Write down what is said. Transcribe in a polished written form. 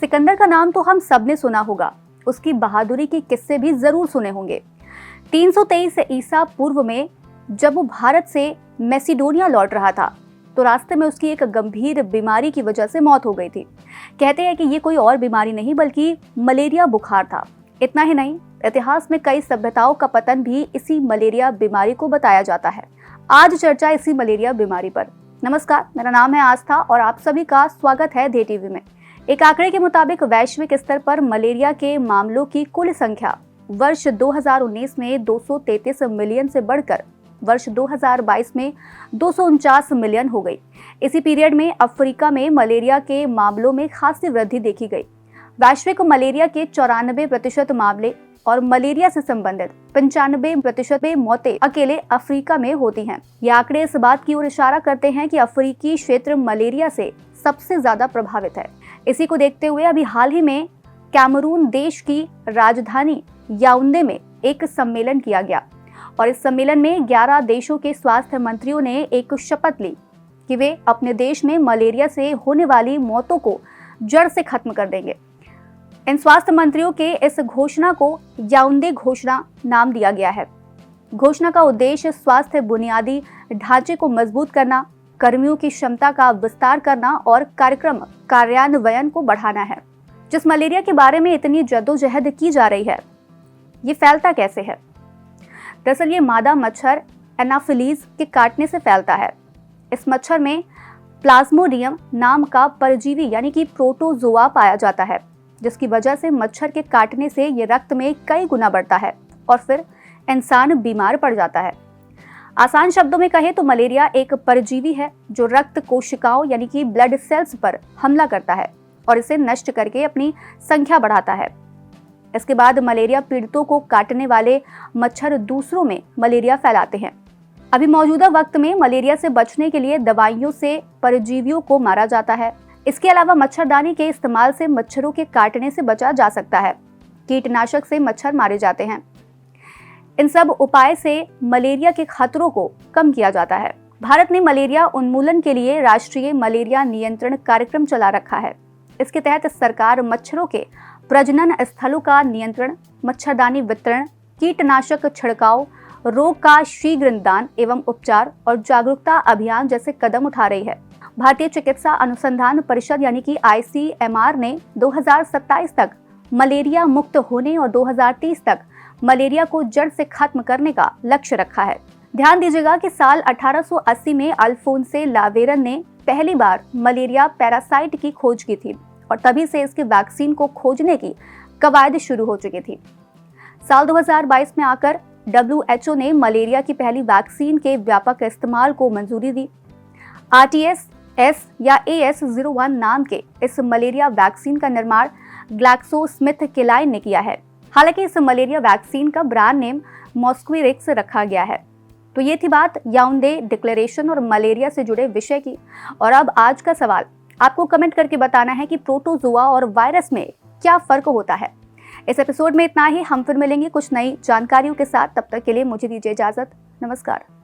सिकंदर का नाम तो हम सब ने सुना होगा, उसकी बहादुरी के किस्से भी जरूर सुने होंगे। 323 ईसा पूर्व में जब वो भारत से मैसिडोनिया लौट रहा था तो रास्ते में उसकी एक गंभीर बीमारी की वजह से मौत हो गई थी। कहते हैं कि ये कोई और बीमारी नहीं बल्कि मलेरिया बुखार था। इतना ही नहीं, इतिहास में कई सभ्यताओं का पतन भी इसी मलेरिया बीमारी को बताया जाता है। आज चर्चा इसी मलेरिया बीमारी पर। नमस्कार, मेरा नाम है आस्था और आप सभी का स्वागत है डे टीवी में। एक आंकड़े के मुताबिक वैश्विक स्तर पर मलेरिया के मामलों की कुल संख्या वर्ष 2019 में 233 मिलियन से बढ़कर वर्ष 2022 में 249 मिलियन हो गई। इसी पीरियड में अफ्रीका में मलेरिया के मामलों में खासी वृद्धि देखी गई। वैश्विक मलेरिया के 94% मामले और मलेरिया से संबंधित 95% मौतें अकेले अफ्रीका में होती हैं। ये आंकड़े इस बात की ओर इशारा करते हैं कि अफ्रीकी क्षेत्र मलेरिया से सबसे ज्यादा प्रभावित है। इसी को देखते हुए अभी हाल ही में कैमरून देश की राजधानी याओंडे में एक सम्मेलन किया गया और इस सम्मेलन में 11 देशों के स्वास्थ्य मंत्रियों ने एक शपथ ली कि वे अपने देश में मलेरिया से होने वाली मौतों को जड़ से खत्म कर देंगे। इन स्वास्थ्य मंत्रियों के इस घोषणा को याओंडे घोषणा नाम दिया गया है। घोषणा का उद्देश्य स्वास्थ्य बुनियादी ढांचे को मजबूत करना, कर्मियों की क्षमता का विस्तार करना और कार्यक्रम कार्यान्वयन को बढ़ाना है। जिस मलेरिया के बारे में इतनी जद्दोजहद की जा रही है, ये फैलता कैसे है? दरअसल ये मादा मच्छर एनाफिलीज के काटने से फैलता है। इस मच्छर में प्लाज्मोडियम नाम का परजीवी यानी कि प्रोटोजोआ पाया जाता है, जिसकी वजह से मच्छर के काटने से ये रक्त में कई गुना बढ़ता है और फिर इंसान बीमार पड़ जाता है। आसान शब्दों में कहें तो मलेरिया एक परजीवी है जो रक्त कोशिकाओं यानी कि ब्लड सेल्स पर हमला करता है और इसे नष्ट करके अपनी संख्या बढ़ाता है। इसके बाद मलेरिया पीड़ितों को काटने वाले मच्छर दूसरों में मलेरिया फैलाते हैं। अभी मौजूदा वक्त में मलेरिया से बचने के लिए दवाइयों से परजीवियों को मारा जाता है। इसके अलावा मच्छरदानी के इस्तेमाल से मच्छरों के काटने से बचा जा सकता है। कीटनाशक से मच्छर मारे जाते हैं। इन सब उपाय से मलेरिया के खतरों को कम किया जाता है। भारत ने मलेरिया उन्मूलन के लिए राष्ट्रीय मलेरिया नियंत्रण कार्यक्रम चला रखा है। इसके तहत सरकार मच्छरों के प्रजनन स्थलों का नियंत्रण, मच्छरदानी वितरण, कीटनाशक छिड़काव, रोग का शीघ्र निदान एवं उपचार और जागरूकता अभियान जैसे कदम उठा रही है। भारतीय चिकित्सा अनुसंधान परिषद यानी कि ICMR ने 2027 तक मलेरिया मुक्त होने और 2030 तक मलेरिया को जड़ से खत्म करने का लक्ष्य रखा है। ध्यान दीजिएगा कि साल 1880 में अल्फोंसे लावेरन ने पहली बार मलेरिया पैरासाइट की खोज की थी और तभी से इसके वैक्सीन को खोजने की कवायद शुरू हो चुकी थी। साल 2022 में आकर WHO ने मलेरिया की पहली वैक्सीन के व्यापक इस्तेमाल को मंजूरी दी। RTS-S या AS01 नाम के इस मलेरिया वैक्सीन का निर्माण ग्लैक्सोस्मिथक्लाइन ने किया है। हालांकि इस मलेरिया वैक्सीन का ब्रांड नेम मॉस्क्विरिक्स रखा गया है। तो ये थी बात याओंडे डिक्लेरेशन और मलेरिया से जुड़े विषय की। और अब आज का सवाल आपको कमेंट करके बताना है कि प्रोटोजोआ और वायरस में क्या फर्क होता है। इस एपिसोड में इतना ही। हम फिर मिलेंगे कुछ नई जानकारियों के साथ। तब तक के लिए मुझे दीजिए इजाजत। नमस्कार।